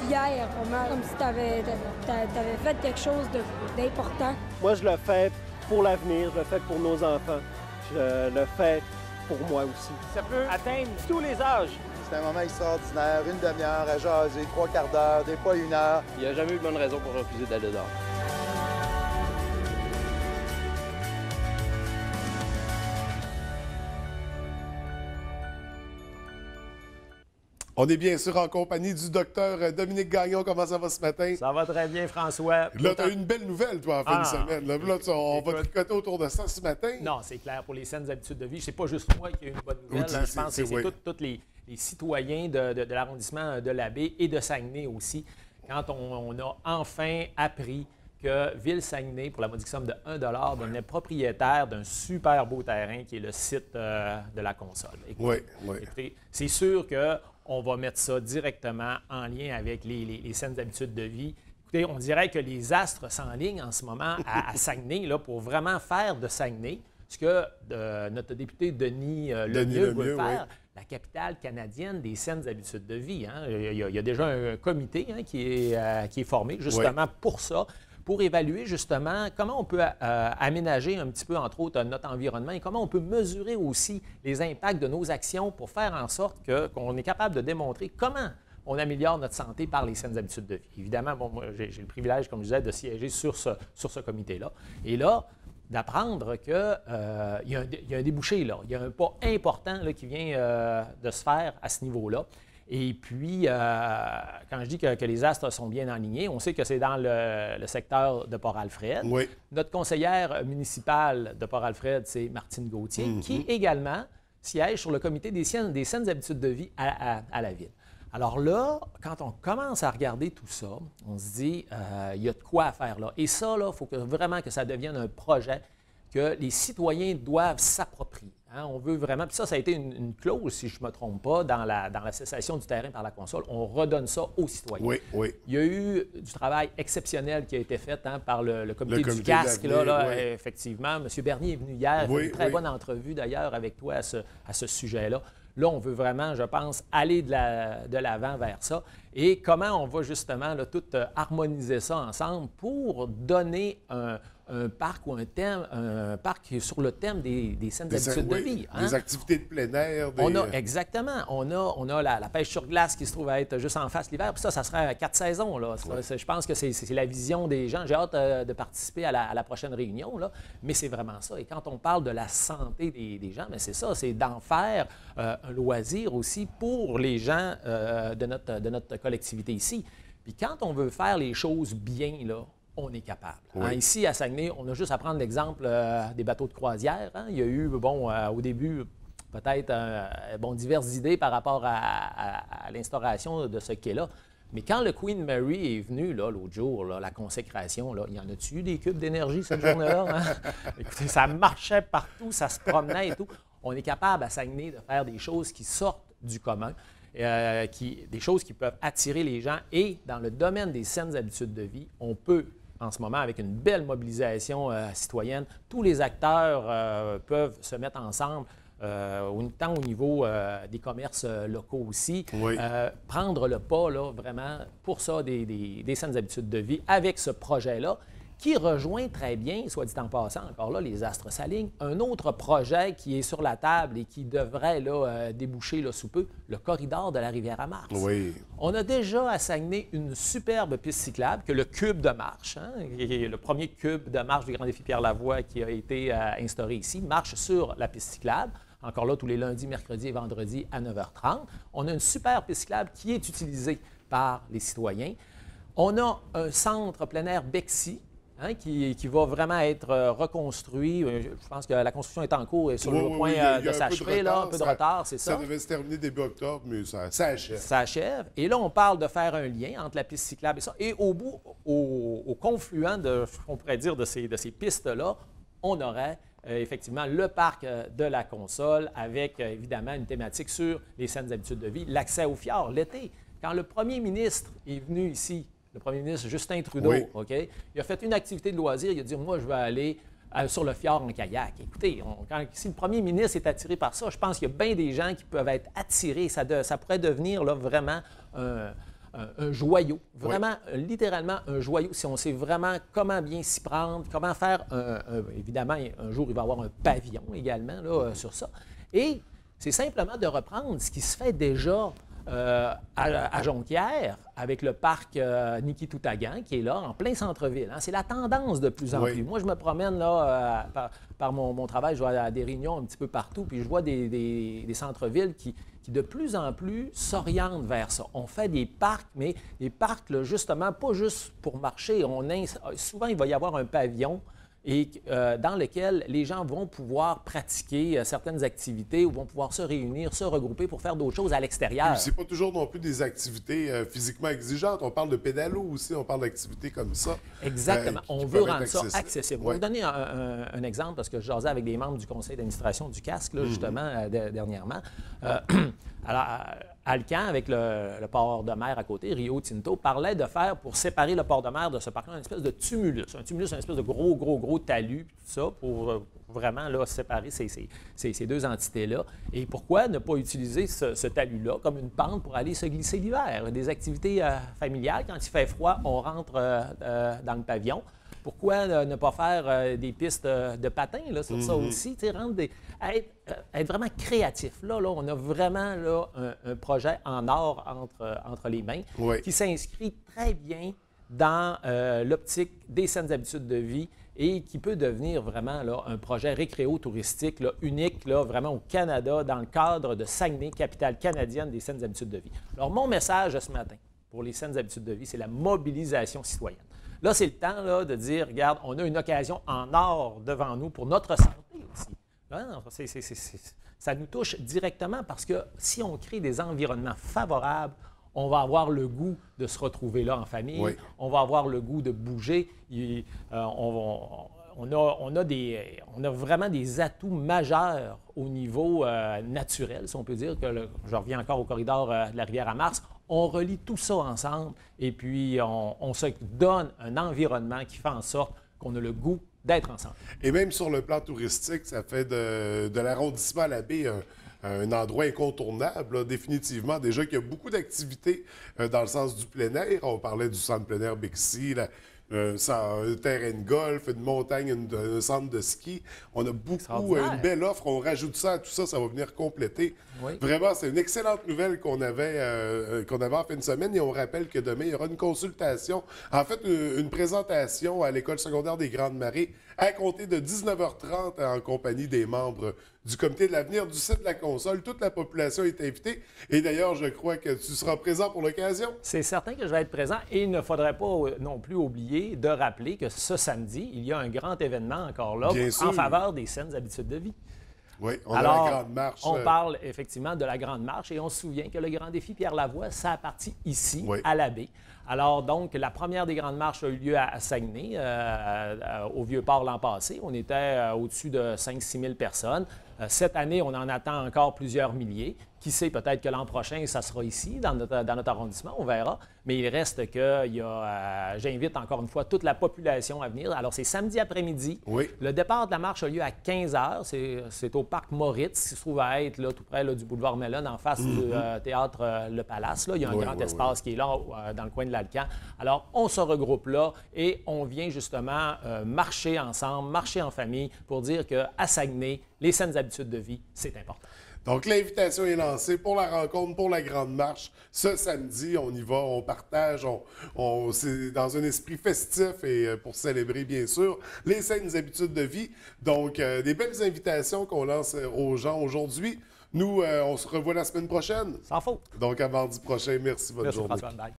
fier, vraiment, comme si tu avais fait quelque chose d'important. Moi, je le fais pour l'avenir, je le fais pour nos enfants, je le fais pour moi aussi. Ça peut atteindre tous les âges. C'est un moment extraordinaire, une demi-heure à jaser, 3/4 d'heure, des fois 1 heure. Il n'y a jamais eu de bonne raison pour refuser d'aller dehors. On est bien sûr en compagnie du docteur Dominique Gagnon. Comment ça va ce matin? Ça va très bien, François. Là, tu as eu une belle nouvelle, toi, en fin de semaine. Là, on va tricoter autour de ça ce matin. Non, c'est clair. Pour les saines habitudes de vie, c'est pas juste moi qui ai eu une bonne nouvelle. Oui, Je pense que c'est tous les citoyens de l'arrondissement de la Baie et de Saguenay aussi, quand on a enfin appris que Ville-Saguenay, pour la modique somme de 1 devenait propriétaire d'un super beau terrain qui est le site de la console. Écoutez, c'est sûr qu'on va mettre ça directement en lien avec les saines habitudes de vie. Écoutez, on dirait que les astres s'enlignent en ce moment à Saguenay là, pour vraiment faire de Saguenay ce que notre député Denis Lemieux veut faire. La capitale canadienne des saines habitudes de vie. Hein. Il y a déjà un comité qui est formé justement pour ça, pour évaluer justement comment on peut aménager un petit peu, entre autres, notre environnement et comment on peut mesurer aussi les impacts de nos actions pour faire en sorte qu'on est capable de démontrer comment on améliore notre santé par les saines habitudes de vie. Évidemment, bon, moi, j'ai le privilège, comme je disais, de siéger sur ce comité-là. Et là, d'apprendre qu'il y a un débouché, là. Il y a un pas important là, qui vient de se faire à ce niveau-là. Et puis, quand je dis que les astres sont bien alignés, on sait que c'est dans le secteur de Port-Alfred. Oui. Notre conseillère municipale de Port-Alfred, c'est Martine Gauthier, qui également siège sur le comité des saines habitudes de vie à la ville. Alors là, quand on commence à regarder tout ça, on se dit, il y a de quoi faire là. Et ça, il faut vraiment que ça devienne un projet que les citoyens doivent s'approprier. Hein? On veut vraiment, puis ça a été une clause, si je ne me trompe pas, dans la cessation du terrain par la console. On redonne ça aux citoyens. Oui, oui. Il y a eu du travail exceptionnel qui a été fait par le comité du casque. Effectivement, M. Bernier est venu hier, il a fait une très bonne entrevue d'ailleurs avec toi à ce sujet-là. Là, on veut vraiment, je pense, aller de l'avant vers ça. Et comment on va justement là, tout harmoniser ça ensemble pour donner un parc ou un parc qui est sur le thème des saines habitudes de vie. Hein? Des activités de plein air. Exactement. On a la pêche sur glace qui se trouve à être juste en face l'hiver. Puis ça serait 4 saisons. Là. Je pense que c'est la vision des gens. J'ai hâte de participer à la prochaine réunion. Là. Mais c'est vraiment ça. Et quand on parle de la santé des gens, c'est ça, c'est d'en faire un loisir aussi pour les gens de notre collectivité ici. Puis quand on veut faire les choses bien, là, on est capable. Oui. Hein, ici, à Saguenay, on a juste à prendre l'exemple des bateaux de croisière. Hein. Il y a eu, au début, peut-être diverses idées par rapport à l'instauration de ce quai-là. Mais quand le Queen Mary est venu l'autre jour, là, la consécration, là, il y en a-tu eu des cubes d'énergie cette journée-là? Hein? Écoutez, ça marchait partout, ça se promenait et tout. On est capable à Saguenay de faire des choses qui sortent du commun. Des choses qui peuvent attirer les gens. Et dans le domaine des saines habitudes de vie, on peut, en ce moment, avec une belle mobilisation citoyenne, tous les acteurs peuvent se mettre ensemble, tant au niveau des commerces locaux aussi, prendre le pas, là, vraiment, pour ça, des saines habitudes de vie avec ce projet-là, qui rejoint très bien, soit dit en passant, encore là, les astres s'alignent, un autre projet qui est sur la table et qui devrait là, déboucher là, sous peu, le corridor de la rivière à Mars. Oui. On a déjà à Saguenay une superbe piste cyclable, que le cube de marche, hein, qui est le premier cube de marche du Grand Défi Pierre-Lavoie qui a été instauré ici, marche sur la piste cyclable. Encore là, tous les lundis, mercredis et vendredis à 9h30. On a une super piste cyclable qui est utilisée par les citoyens. On a un centre plein air Bexy, hein, qui va vraiment être reconstruit. Je pense que la construction est en cours et sur le point de s'achever. Un peu de retard, c'est ça. Ça devait se terminer début octobre, mais ça achève. Ça achève. Et là, on parle de faire un lien entre la piste cyclable et ça. Et au bout, au confluent de ce qu'on pourrait dire de ces pistes-là, on aurait effectivement le parc de la console avec évidemment une thématique sur les saines habitudes de vie, l'accès au fjord l'été. Quand le premier ministre est venu ici, le premier ministre Justin Trudeau, il a fait une activité de loisir, il a dit « Moi, je vais aller sur le fjord en kayak ». Écoutez, si le premier ministre est attiré par ça, je pense qu'il y a bien des gens qui peuvent être attirés. Ça pourrait devenir là, vraiment un joyau, vraiment, littéralement un joyau. Si on sait vraiment comment bien s'y prendre, comment faire évidemment, un jour, il va y avoir un pavillon également là, sur ça. Et c'est simplement de reprendre ce qui se fait déjà à Jonquière, avec le parc Niki-Toutagan, qui est là, en plein centre-ville. Hein. C'est la tendance de plus en plus. Moi, je me promène là, par mon travail, je vais à des réunions un petit peu partout, puis je vois des centres-villes qui de plus en plus s'orientent vers ça. On fait des parcs, mais des parcs, là, justement, pas juste pour marcher. Souvent, il va y avoir un pavillon et dans lequel les gens vont pouvoir pratiquer certaines activités ou vont pouvoir se réunir, se regrouper pour faire d'autres choses à l'extérieur. C'est pas toujours non plus des activités physiquement exigeantes. On parle de pédalo aussi, on parle d'activités comme ça. Exactement. On veut rendre ça accessible. Je vais vous donner un exemple, parce que je jasais avec des membres du conseil d'administration du casque, là, justement, dernièrement. Alors, Alcan, avec le port de mer à côté, Rio Tinto, parlait de faire, pour séparer le port de mer de ce parc-là, une espèce de tumulus. Un tumulus, une espèce de gros talus, tout ça, pour vraiment là, séparer ces deux entités-là. Et pourquoi ne pas utiliser ce talus-là comme une pente pour aller se glisser l'hiver? Des activités familiales, quand il fait froid, on rentre dans le pavillon. Pourquoi ne pas faire des pistes de patins là, sur ça aussi? Être vraiment créatif. Là, on a vraiment là, un projet en or entre les mains qui s'inscrit très bien dans l'optique des saines habitudes de vie et qui peut devenir vraiment là, un projet récréo-touristique là, unique là, vraiment au Canada dans le cadre de Saguenay, capitale canadienne des saines habitudes de vie. Alors, mon message ce matin pour les saines habitudes de vie, c'est la mobilisation citoyenne. Là, c'est le temps là, de dire, regarde, on a une occasion en or devant nous pour notre santé aussi. Là, ça nous touche directement parce que si on crée des environnements favorables, on va avoir le goût de se retrouver là en famille, on va avoir le goût de bouger. On a vraiment des atouts majeurs au niveau naturel, si on peut dire, je reviens encore au corridor de la rivière à Mars. On relie tout ça ensemble et puis on se donne un environnement qui fait en sorte qu'on a le goût d'être ensemble. Et même sur le plan touristique, ça fait de l'arrondissement à la baie un endroit incontournable, là, définitivement. Déjà qu'il y a beaucoup d'activités dans le sens du plein air. On parlait du centre plein air Bixi, un terrain de golf, une montagne, un centre de ski. On a beaucoup, une belle offre. On rajoute ça à tout ça, ça va venir compléter. Vraiment, c'est une excellente nouvelle qu'on avait en fin de semaine. Et on rappelle que demain, il y aura une consultation, en fait, une présentation à l'École secondaire des Grandes Marées à compter de 19h30 en compagnie des membres du comité de l'avenir du site de la console. Toute la population est invitée. Et d'ailleurs, je crois que tu seras présent pour l'occasion. C'est certain que je vais être présent. Et il ne faudrait pas non plus oublier de rappeler que ce samedi, il y a un grand événement encore là en faveur des saines habitudes de vie. Oui, on a la Grande Marche. On parle effectivement de la Grande Marche et on se souvient que le Grand Défi Pierre Lavoie, ça a parti ici, à la baie. Alors donc, la première des Grandes Marches a eu lieu à Saguenay, au Vieux-Port l'an passé. On était au-dessus de 5-6 000 personnes. Cette année, on en attend encore plusieurs milliers. Qui sait, peut-être que l'an prochain, ça sera ici, dans notre arrondissement, on verra. Mais il reste que j'invite encore une fois toute la population à venir. Alors, c'est samedi après-midi. Le départ de la marche a lieu à 15 h. C'est au parc Moritz, qui se trouve à être là, tout près là, du boulevard Mellon, en face du théâtre Le Palace. Là. Il y a un grand espace qui est là, dans le coin de l'Alcan. Alors, on se regroupe là et on vient justement marcher ensemble, marcher en famille pour dire qu'à Saguenay, les saines habitudes de vie, c'est important. Donc, l'invitation est lancée pour la rencontre, pour la Grande Marche. Ce samedi, on y va, on partage, c'est dans un esprit festif et pour célébrer, bien sûr, les saines habitudes de vie. Donc, des belles invitations qu'on lance aux gens aujourd'hui. Nous, on se revoit la semaine prochaine. Sans faute. Donc, à mardi prochain. Merci, bonne journée. François, bye.